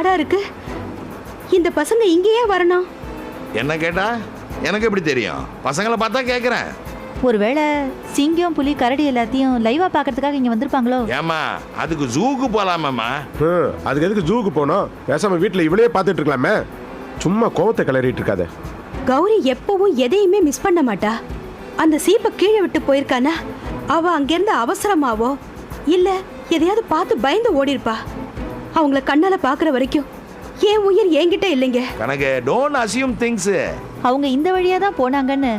காடா இருக்கு. இந்த பசங்க இங்கேயே வரணும். என்ன கேட்டா எனக்கு எப்படி தெரியும்? பசங்களை பார்த்தா கேட்குறேன். ஒருவேளை சிங்கம் புலி கரடி எல்லாத்தையும் லைவா பாக்குறதுக்காக இங்க வந்திருப்பாங்களோ? ஏமா அதுக்கு ஜூக்கு போலாமாம்மா? அதுக்கு எதுக்கு ஜூக்கு போனோம்? பேசாம வீட்டுல இவளையே பார்த்துட்டு இருக்கலாமே. சும்மா கோவத்தை கிளறிட்டு இருக்காத. கௌரி எப்பவும் எதையுமே மிஸ் பண்ண மாட்டா. அந்த சீப்பை கீழே விட்டு போயிருக்கானா அவ அங்கிருந்து அவசரமாவோ இல்ல எதையாவது பார்த்து பயந்து ஓடி இருப்பா. அவங்கள கண்ணால பாக்குற வரைக்கும் என் உயிர் என்கிட்ட இல்லைங்க. கணக்கு டோன்ட் அசியூம் திங்ஸ். அவங்க இந்த வழியா தான் போனாங்கன்னு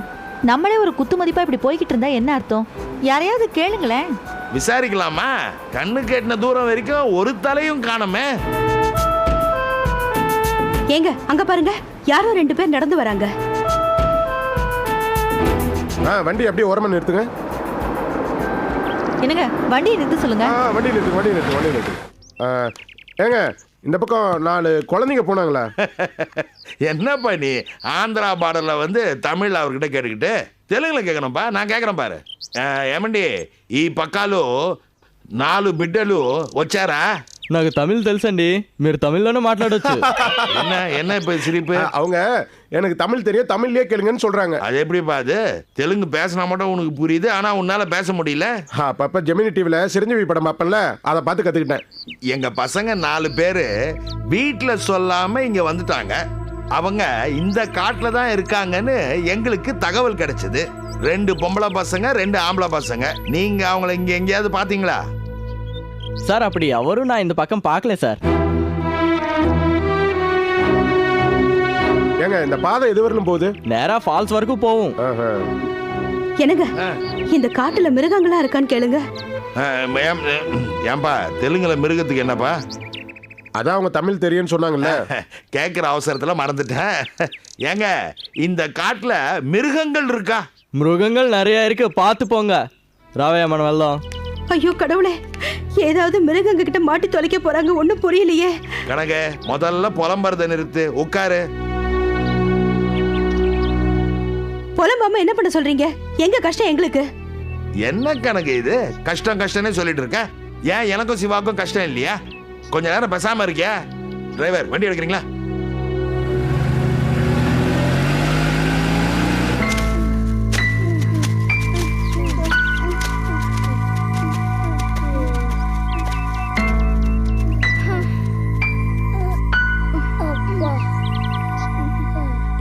நம்மளே ஒரு குத்து மதிப்பா இப்படி போய்கிட்டு இருந்தா என்ன அர்த்தம்? யாரையாவது கேளுங்களேன். விசாரிக்கலாமா? கண்ணு கேட்டின தூரம் வரைக்கும் ஒரு தலையும் காணோமே. ஏங்க அங்க பாருங்க, யாரோ 2 பேர் நடந்து வராங்க. வண்டி அப்படியே ஓரமா நிறுத்துங்க. என்னங்க வண்டியை நிறுத்த சொல்லுங்க. வண்டி நிறுத்து. ஏங்க இந்த பக்கம் 4 குழந்தைங்க போனாங்களா? என்னப்பா நீ ஆந்திரா பார்டர்ல வந்து தமிழ் அவர்கிட்ட கேட்டுக்கிட்டு தெலுங்குல கேட்கணும்ப்பா. நான் கேட்குறேன் பாரு. ఏమండి ఈ పక్కాలు 4 బిడ్డలు వచ్చారా? నాకు తమిళ్ తెలుసండి, మీరు తమిళ్లోనే మాట్లాడొచ్చు. என்ன இப்ப சிரிப்பு? அவங்க எனக்கு தமிழ் தெரியும், தமிழ்லயே கேளுங்கன்னு சொல்றாங்க. அது எப்படிப்பா? அது தெலுங்கு பேசினா மட்டும் உனக்கு புரியுது, ஆனா உன்னால பேச முடியல. அப்ப ஜெமினி டிவில சிரஞ்சீவி படம் பார்ப்பேன்ல, அதை பார்த்து கத்துக்கிட்டேன். எங்க பசங்க 4 பேரு வீட்டுல சொல்லாம இங்க வந்துட்டாங்க. அவங்க இந்த காட்டுல தான் இருக்காங்கன்னு எங்களுக்கு தகவல் கிடைச்சது. 2 பொம்பளை பசங்க 2 ஆம்பளை பசங்க. நீங்க அவங்கள இங்க எங்கேயாவது பாத்தீங்களா? சார் அப்படி அவரும் நான் இந்த பக்கம் பார்க்கல சார். ஏங்க இந்த பாதை எது வரலும் போகுது? நேரா ஃபால்ஸ் வரைக்கும் போகும். என்னங்க இந்த காட்டுல மிருகங்களா இருக்கான்னு கேளுங்க. ஏன்பா தெலுங்குல மிருகத்துக்கு என்னப்பா? அதான் அவங்க தமிழ் தெரியும்னு சொன்னாங்கல்ல. கேட்குற அவசரத்துல மறந்துட்டேன். ஏங்க இந்த காட்டுல மிருகங்கள் இருக்கா? மிருகங்கள் நிறைய இருக்கு, பார்த்து போங்க. ராவையம்மன் வெள்ளம். ஐயோ கடவுளே, ஏதாவது மிருகங்க கிட்ட மாட்டி தொலைக்க போறாங்க. ஒண்ணும் புரியலையே. கணக்கு முதல்ல புலம்பறத நிறுத்து, உட்காரு. புலம்பாம என்ன பண்ண சொல்றீங்க? எங்க கஷ்டம் எங்களுக்கு. என்ன கணக்கு இது? கஷ்டம் கஷ்டம்னே சொல்லிட்டு இருக்க. ஏன் எனக்கும் சிவாக்கும் கஷ்டம் இல்லையா? கொஞ்ச நேரம் பேசாம இருக்கியா? டிரைவர் வண்டி எடுக்கிறீங்களா?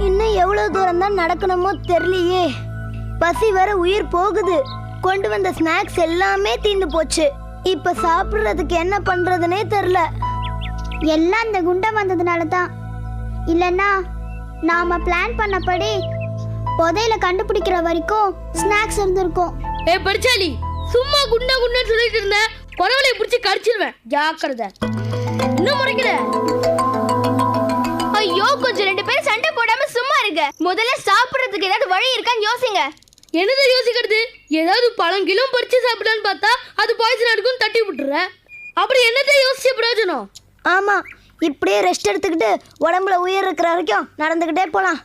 இன்னும் எவ்வளவு தூரம் தான் நடக்கணுமோ தெரியலையே. பசி வர உயிர் போகுது. கொண்டு வந்த ஸ்நாக்ஸ் எல்லாமே தீந்து போச்சு. இப்ப சாப்பிடுறதுக்கு என்ன பண்றதுனே தெரியல. எல்லாம் இந்த குண்டம் வந்ததுனால தான். இல்லைன்னா நாம பிளான் பண்ணபடி புதையில கண்டுபிடிக்கிற வரைக்கும் ஸ்நாக்ஸ் இருந்திருக்கும். படிச்சாலி சும்மா குண்டா குண்டா சொல்லிட்டு இருந்த பரவலை பிடிச்சி கடிச்சிருவேன். ஜாக்கிரதை. இன்னும் முறைக்கிற. ஐயோ கொஞ்சம் 2 பேரும் சண்டை போடாம சும்மா இருங்க. முதல்ல சாப்பிடுறதுக்கு ஏதாவது வழி இருக்கான்னு யோசிங்க. என்னதை யோசிக்கிறது? ஏதாவது பழங்கிலும் பறிச்சு சாப்பிடலான்னு பார்த்தா அது பாய்சன் எடுக்கும் தட்டி விட்டுற. அப்படி என்னதை யோசிச்ச பிரயோஜனம்? ஆமா, இப்படியே ரெஸ்ட் எடுத்துக்கிட்டு உடம்புல உயிர் இருக்கிற வரைக்கும் நடந்துகிட்டே போலாம்.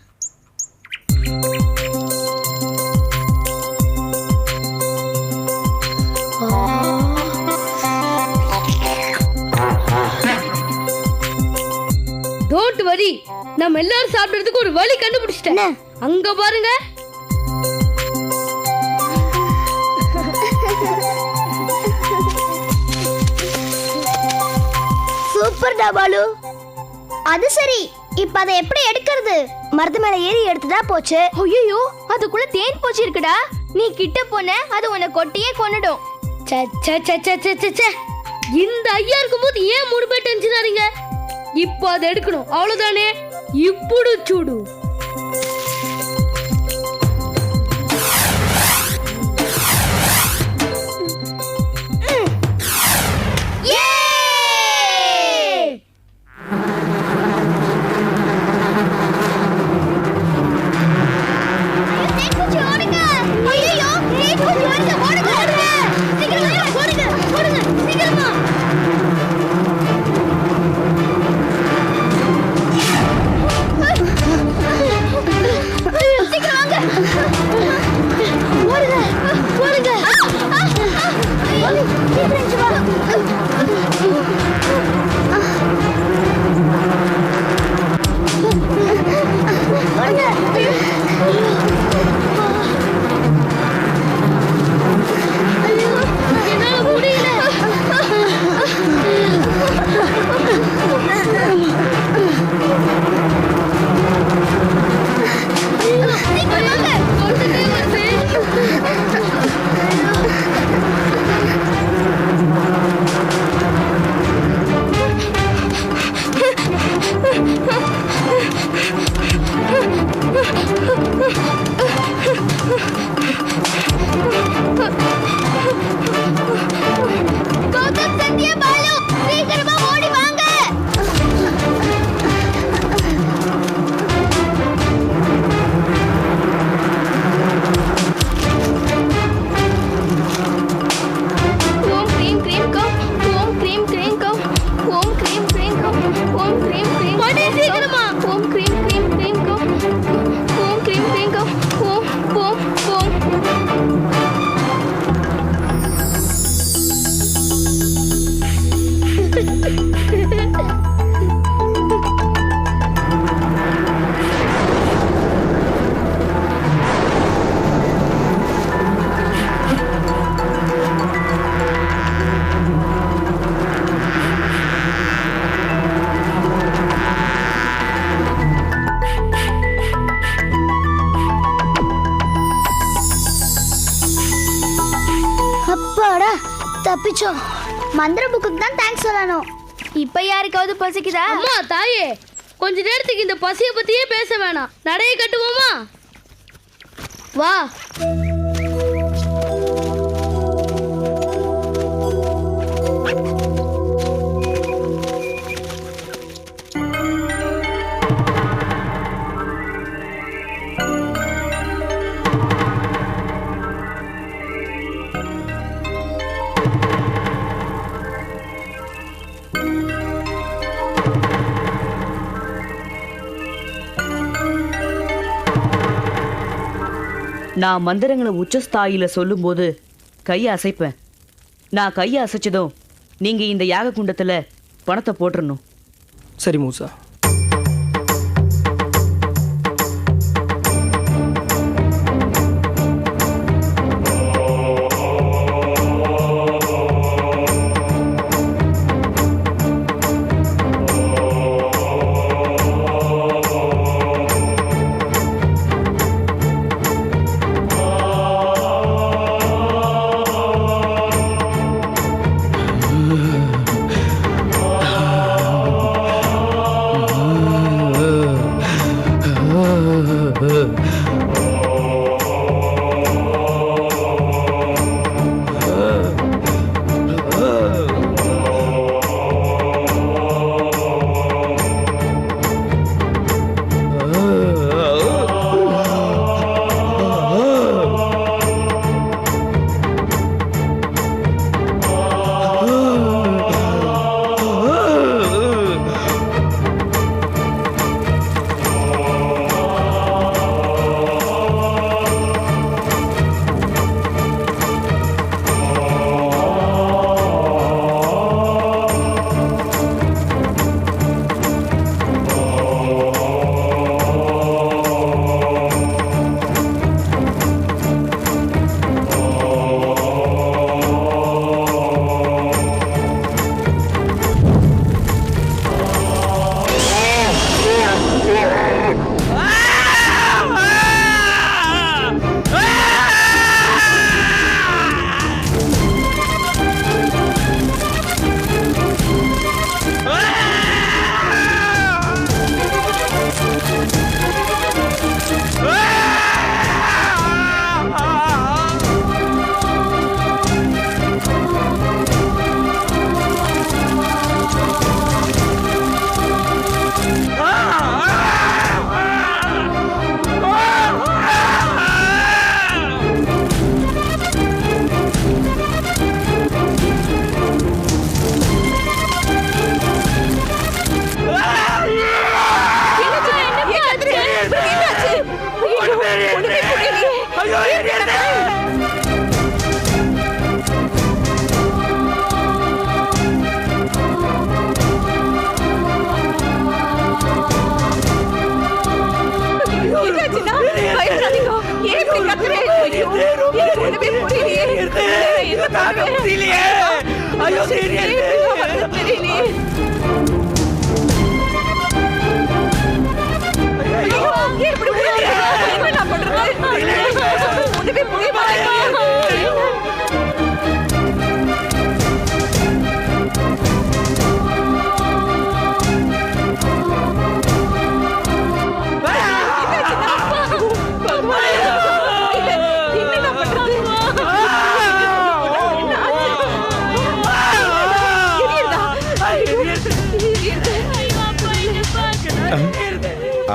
டோன்ட் வரி, நம்ம எல்லாரும் சாப்பிடுறதுக்கு ஒரு வழி கண்டுபிடிச்சிட்டேன். அங்க பாருங்க. சூப்பர் டபாலு. அது சரி, இப்ப அதை எப்படி எடுக்கிறது? மரத்து மேல ஏறி எடுத்துட்டா போச்சு. ஐயோ அதுக்குள்ள தேன் பூச்சி இருக்குடா. நீ கிட்ட போன அது உன்னை கொட்டியே கொன்னுடும். இந்த ஐயா இருக்கும்போது ஏன் 3 பேர் டென்ஷன் ஆறீங்க? இப்போ அதை எடுக்கணும், அவ்வளவுதானே. ఇప్పుడు చూడు. அப்பாடா தப்பிச்சோம். மந்திர புக்குக்கு தான் தேங்க்ஸ் சொல்லணும். இப்ப யாருக்காவது பசிக்குதா? அம்மா தாயே, கொஞ்ச நேரத்துக்கு இந்த பசிய பத்தியே பேச வேணாம். நடைய கட்டுவோமா? வா. நான் மந்திரங்களை உச்சஸ்தாயில சொல்லும்போது கையை அசைப்பேன். நான் கையை அசைச்சதும் நீங்க இந்த யாக குண்டத்துல பணத்தை போட்டுறணும். சரி மூசா.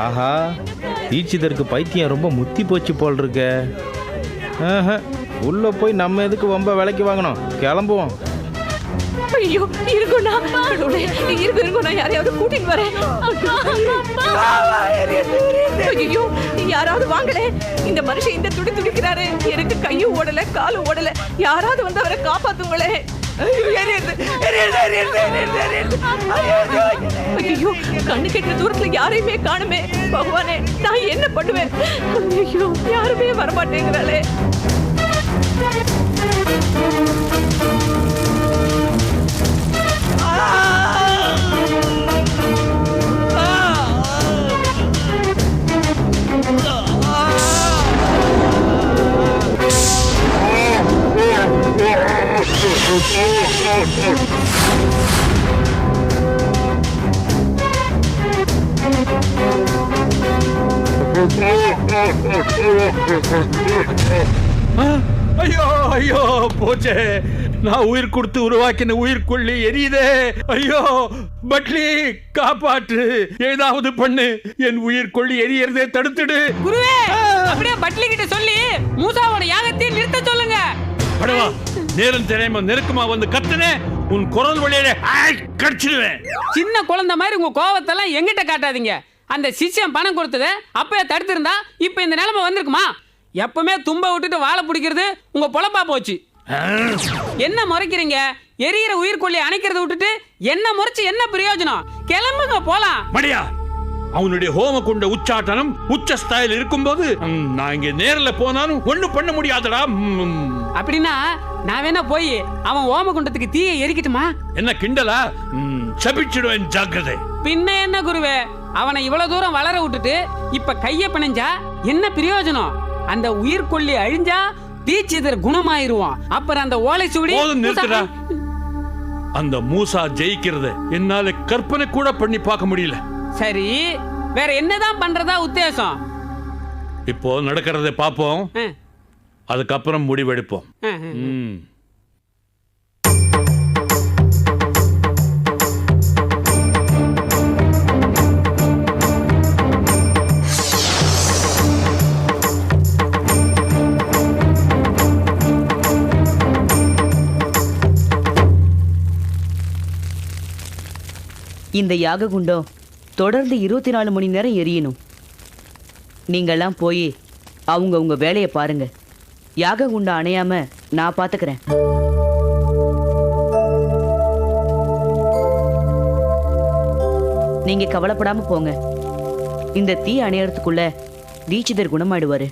ஆஹா, தீட்சிதருக்கு பைத்தியம் ரொம்ப முத்தி போச்சு போல் இருக்க. உள்ள போய் நம்ம எதுக்கு வம்ப விலைக்கு வாங்கணும், கிளம்புவோம். ஐயோ இருக்குண்ணா, இருக்குண்ணா, யாரையாவது கூட்டிட்டு வரேன். ஐயோ யாராவது வாங்கலே, இந்த மனுஷன் இந்த துடி துடிக்கிறாரு. எனக்கு கையும் ஓடல காலும் ஓடல, யாராவது வந்து அவரை காப்பாத்துங்களே. ஐயோ கண்ணு கெட்ட தூரத்துல யாரையுமே காணுமே. பகவானே நான் என்ன பண்ணுவேன்? ஐயோ யாருமே வரமாட்டேங்கிறாளே. ஐயோ ஐயோ போச்சே, நான் உயிர் கொடுத்து உருவாக்கின உயிர்கொல்லி எரியுதே. ஐயோ பட்லி, காப்பாற்று, ஏதாவது பண்ணு, என் உயிர்கொல்லி எரியறதே தடுத்துடு. குருவே, அப்படியே பட்லி கிட்ட சொல்லி மூசாவோட யாகத்தை நிறுத்த சொல்லுங்க. படவா, நேரம் தெரியாம நெருக்கமா வந்து கத்துனே, உன் குரல் வழியில கடிச்சிடுவேன். சின்ன குழந்தை மாதிரி உங்க கோவத்தெல்லாம் எங்கிட்ட காட்டாதீங்க. அந்த சிஷ்யன் பணம் கொடுத்தத அப்பயே தடுத்திருந்தா இப்ப இந்த நிலைமை வந்திருக்குமா? எப்பவுமே தும்ப விட்டுட்டு வாழை பிடிக்கிறது உங்க பொழப்பா போச்சு. என்ன முறைக்கிறீங்க? எரியிற உயிர்கொல்லி அணைக்கிறத விட்டுட்டு என்ன முறைச்சு என்ன பிரயோஜனம்? கிளம்புங்க போலாம். மடியா, அவனுடைய ஹோம குண்ட உச்சாட்டனம் உச்ச ஸ்தாயில் இருக்கும்போது நான் இங்க நேரில் போனாலும் ஒண்ணு பண்ண முடியாதடா. அப்படின்னா நான் வேணா போய் அவன் ஓம குண்டத்துக்கு தீயை எரிக்கட்டுமா? என்ன கிண்டலா? சபிச்சிடுவேன், ஜாக்கிரதை. பின்ன என்ன குருவே, அவனை இவ்வளவு தூரம் வளர விட்டுட்டு இப்ப கைய பிணைஞ்சா என்ன பிரயோஜனம்? அந்த உயிர்கொல்லி அழிஞ்சா தீட்சிதர் குணமாயிருவான். அப்புறம் அந்த ஓலை சூடி போதும், நிறுத்துடா. அந்த மூசா ஜெயிக்கிறத என்னால கற்பனை கூட பண்ணி பார்க்க முடியல. சரி, வேற என்னதான் பண்றதா உத்தேசம்? இப்போ நடக்கிறதை பார்ப்போம், அதுக்கப்புறம் முடிவெடுப்போம். இந்த யாக குண்டம் தொடர்ந்து 24 மணி நேரம் எரியணும். நீங்கெல்லாம் போய் உங்க வேலையை பாருங்க. யாக குண்டம் அணையாம நான் பாத்துக்கிறேன். நீங்க கவலைப்படாம போங்க. இந்த தீ அணையறதுக்குள்ள தீட்சிதர் குணமாயிடுவாரு.